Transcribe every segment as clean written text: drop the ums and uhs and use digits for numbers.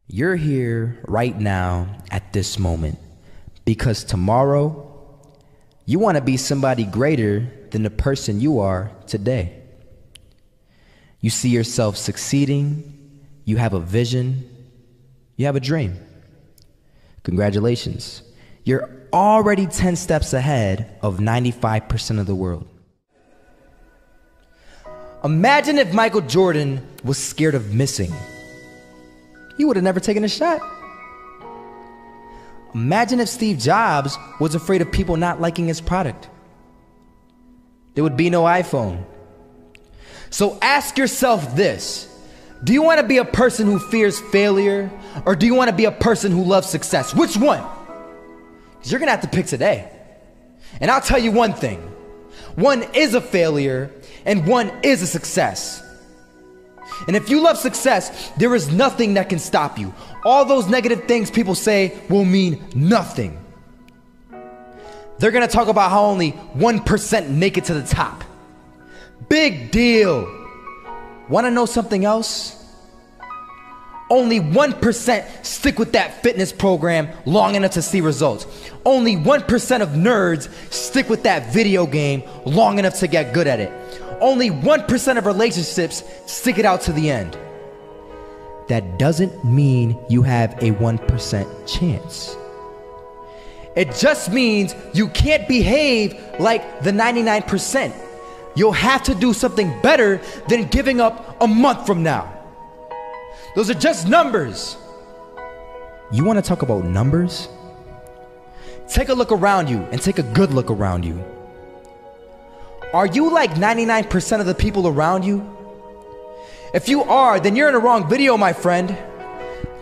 You're here right now at this moment because tomorrow you want to be somebody greater than the person you are today. You see yourself succeeding, you have a vision, you have a dream. Congratulations. You're already 10 steps ahead of 95% of the world. Imagine if Michael Jordan was scared of missing. He would have never taken a shot. Imagine if Steve Jobs was afraid of people not liking his product. There would be no iPhone. So ask yourself this: do you want to be a person who fears failure, or do you want to be a person who loves success? Which one? Because you're going to have to pick today. And I'll tell you one thing: one is a failure and one is a success. And if you love success, there is nothing that can stop you. All those negative things people say will mean nothing. They're gonna talk about how only 1% make it to the top. Big deal. Wanna know something else? Only 1% stick with that fitness program long enough to see results. Only 1% of nerds stick with that video game long enough to get good at it. Only 1% of relationships stick it out to the end. That doesn't mean you have a 1% chance. It just means you can't behave like the 99%. You'll have to do something better than giving up a month from now. Those are just numbers. You want to talk about numbers? Take a look around you and take a good look around you. Are you like 99% of the people around you? If you are, then you're in the wrong video, my friend.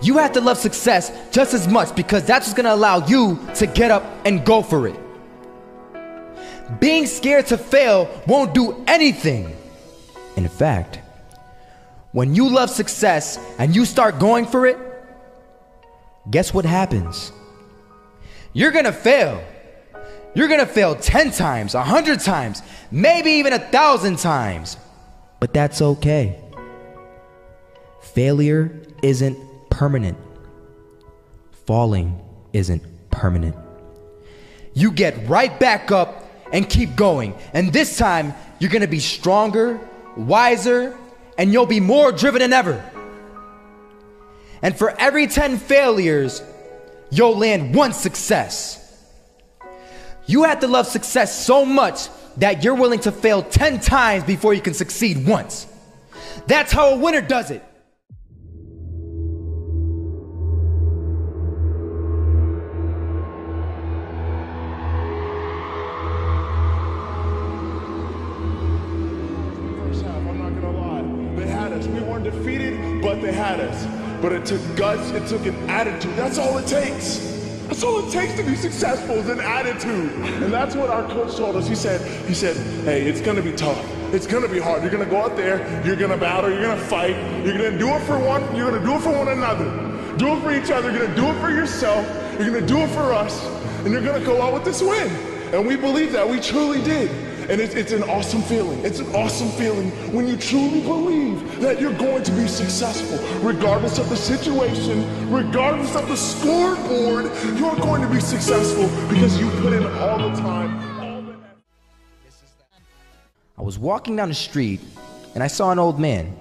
You have to love success just as much because that's what's gonna allow you to get up and go for it. Being scared to fail won't do anything. In fact, when you love success and you start going for it, guess what happens? You're gonna fail. You're gonna fail 10 times, 100 times, maybe even 1,000 times. But that's okay. Failure isn't permanent. Falling isn't permanent. You get right back up and keep going. And this time, you're gonna be stronger, wiser, and you'll be more driven than ever. And for every 10 failures, you'll land one success. You have to love success so much that you're willing to fail 10 times before you can succeed once. That's how a winner does it. First half, I'm not gonna lie. They had us. We weren't defeated, but they had us. But it took guts, it took an attitude. That's all it takes. That's all it takes to be successful is an attitude. And that's what our coach told us. He said, hey, it's gonna be tough. It's gonna be hard. You're gonna go out there, you're gonna battle, you're gonna fight, you're gonna do it for one, you're gonna do it for one another. Do it for each other, you're gonna do it for yourself, you're gonna do it for us, and you're gonna go out with this win. And we believe that, we truly did. And it's an awesome feeling. It's an awesome feeling when you truly believe that you're going to be successful. Regardless of the situation, regardless of the scoreboard, you're going to be successful because you put in all the time, all the effort. I was walking down the street and I saw an old man.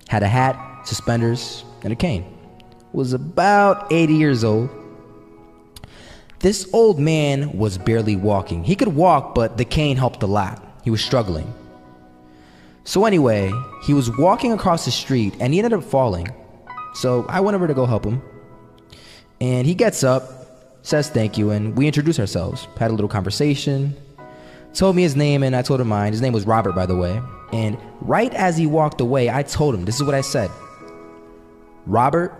Had a hat, suspenders, and a cane. Was about 80 years old. This old man was barely walking. He could walk, but the cane helped a lot. He was struggling. So anyway, he was walking across the street and he ended up falling. So I went over to go help him. And he gets up, says thank you, and we introduced ourselves. Had a little conversation. Told me his name and I told him mine. His name was Robert, by the way. And right as he walked away, I told him, this is what I said: Robert,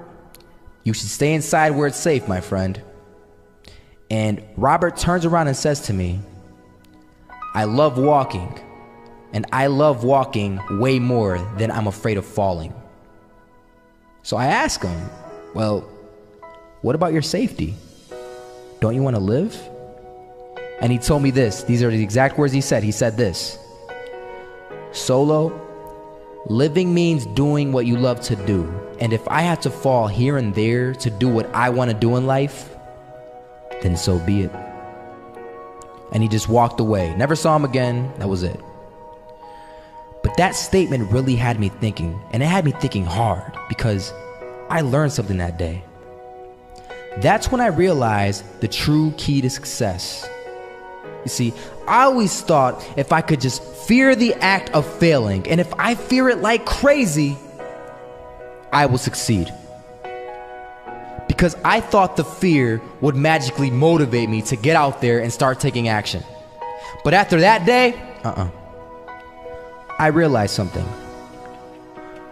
you should stay inside where it's safe, my friend. And Robert turns around and says to me, I love walking, and I love walking way more than I'm afraid of falling. So I ask him, well, what about your safety? Don't you want to live? And he told me this. These are the exact words he said. He said this: Solo, Living means doing what you love to do. And if I have to fall here and there to do what I want to do in life, then so be it. And he just walked away. Never saw him again. That was it. But that statement really had me thinking, and it had me thinking hard, because I learned something that day. That's when I realized the true key to success. You see, I always thought if I could just fear the act of failing, and if I fear it like crazy, I will succeed. Because I thought the fear would magically motivate me to get out there and start taking action. But after that day, I realized something.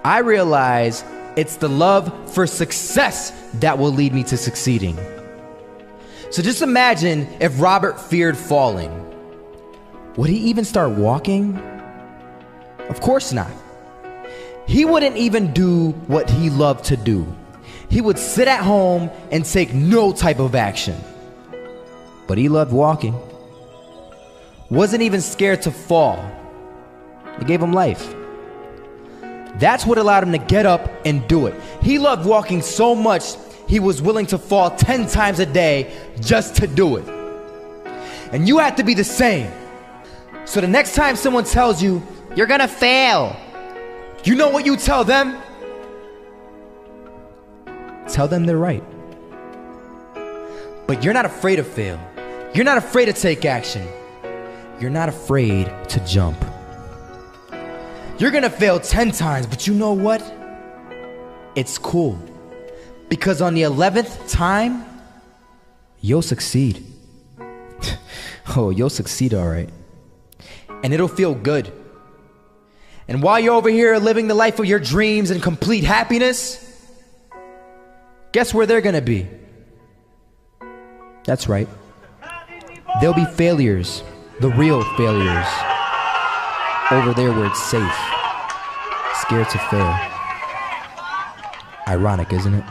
I realized it's the love for success that will lead me to succeeding. So just imagine if Robert feared falling. Would he even start walking? Of course not. He wouldn't even do what he loved to do. He would sit at home and take no type of action. But he loved walking. Wasn't even scared to fall. It gave him life. That's what allowed him to get up and do it. He loved walking so much, he was willing to fall 10 times a day just to do it. And you have to be the same. So the next time someone tells you, you're gonna fail, you know what you tell them? Tell them they're right. But you're not afraid to fail. You're not afraid to take action. You're not afraid to jump. You're gonna fail 10 times, but you know what? It's cool. Because on the 11th time, you'll succeed. Oh, you'll succeed, all right. And it'll feel good. And while you're over here living the life of your dreams and complete happiness, guess where they're gonna be? That's right. They'll be failures, the real failures. Over there where it's safe, scared to fail. Ironic, isn't it?